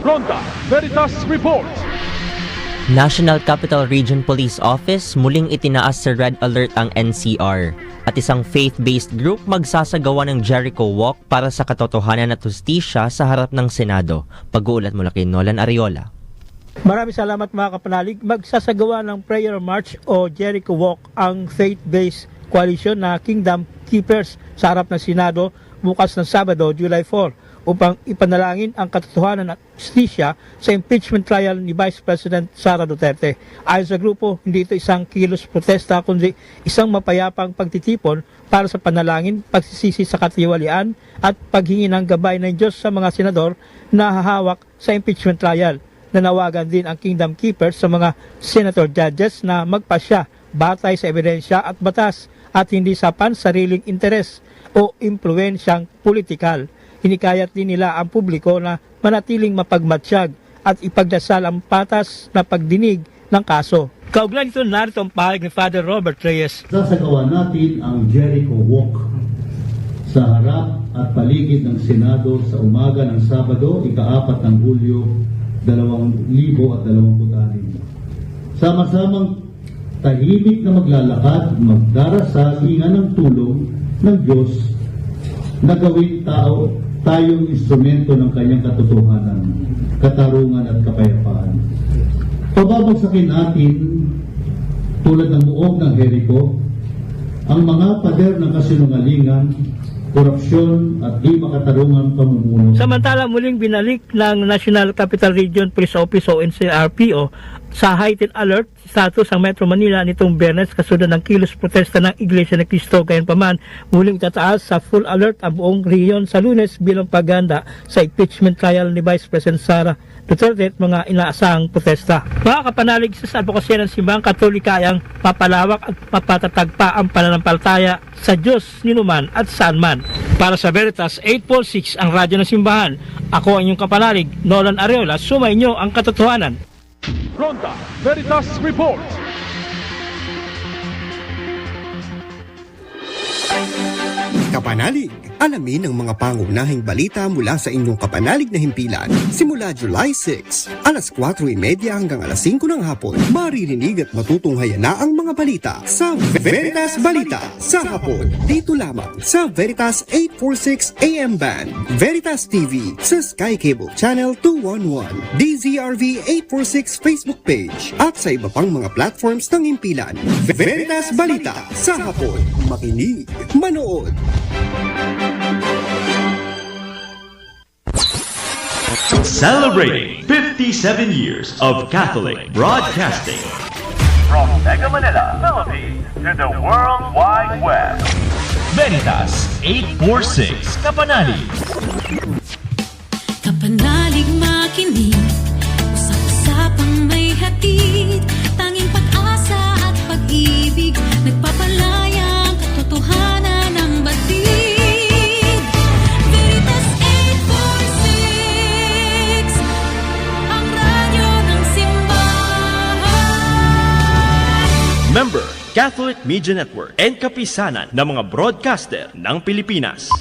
Fronta Veritas Report. National Capital Region Police Office muling itinaas sa red alert ang NCR at isang faith-based group magsasagawa ng Jericho Walk para sa katotohanan at hustisya sa harap ng Senado. Pag-uulat mula kay Nolan Ariola. Maraming salamat mga kapanalig. Magsasagawa ng prayer march o Jericho Walk ang faith-based coalition na Kingdom Keepers sa harap ng Senado bukas ng Sabado, July 4 upang ipanalangin ang katotohanan at justisya sa impeachment trial ni Vice President Sara Duterte. Ayon sa grupo, hindi ito isang kilos protesta kundi isang mapayapang pagtitipon para sa panalangin, pagsisisi sa katiwalian at paghingi ng gabay ng Diyos sa mga senador na hahawak sa impeachment trial. Nanawagan din ang Kingdom Keepers sa mga senator judges na magpasya batay sa ebidensya at batas at hindi sa pansariling interes o impluensyang politikal. Hinikayat din nila ang publiko na manatiling mapagmatsyag at ipagdasal ang patas na pagdinig ng kaso. Kaugnay nito, narito ang pahayag ni Father Robert Reyes. Sasagawa natin ang Jericho Walk sa harap at paligid ng Senado sa umaga ng Sabado, ika-4 ng Hulyo, 2026. Sama-samang tahimik na maglalakad, magdarasal, hinga ng tulong ng Diyos na gawin tayong instrumento ng kanyang katotohanan, katarungan at kapayapaan. Pababagsakin natin, tulad ng muog ng Jericho, ang mga pader ng kasinungalingan, korupsyon at di makatarungang pamumuno. Samantala, muling binalik ng National Capital Region Police Office o NCRPO sa heightened alert status ang Metro Manila nitong Biyernes kasunod ng kilos protesta ng Iglesia ni Cristo. Gayunpaman, muling tataas sa full alert ang buong rehiyon sa Lunes bilang paghanda sa impeachment trial ni Vice President Sara Duterte at mga inaasahang protesta. Mga kapanalig, sa advokasya ng Simbahang Katolika ay ang papalawak at mapatatag pa ang pananampalataya sa Diyos ninuman at saan man. Para sa Veritas 846 ang radyo ng Simbahan, ako ang inyong kapanalig, Nolan Ariola. Sumainyo ang katotohanan. Fronta Veritas Report. Kapanalig, alamin ang mga pangunahing balita mula sa inyong kapanalig na himpilan. Simula July 6, alas 4:30 hanggang alas 5 ng hapon, maririnig at matutunghayan na ang mga balita sa Veritas Balita sa hapon. Dito lamang sa Veritas 846 AM Band, Veritas TV sa Sky Cable Channel 211, DZRV 846 Facebook page at sa iba pang mga platforms ng himpilan. Veritas Balita sa hapon. Makinig, manood. Celebrating 57 years of Catholic broadcasting. From Mega Manila, Philippines, to the World Wide Web. Veritas 846 Kapanalig. Kapanalig makinig, usap-usapang may hatid, tanging pag-asa at pag-ibig, nagpapalaya ang katotohanan ng batid. Veritas 846, ang radyo ng simbahan. Member, Catholic Media Network and kapisanan ng mga broadcaster ng Pilipinas.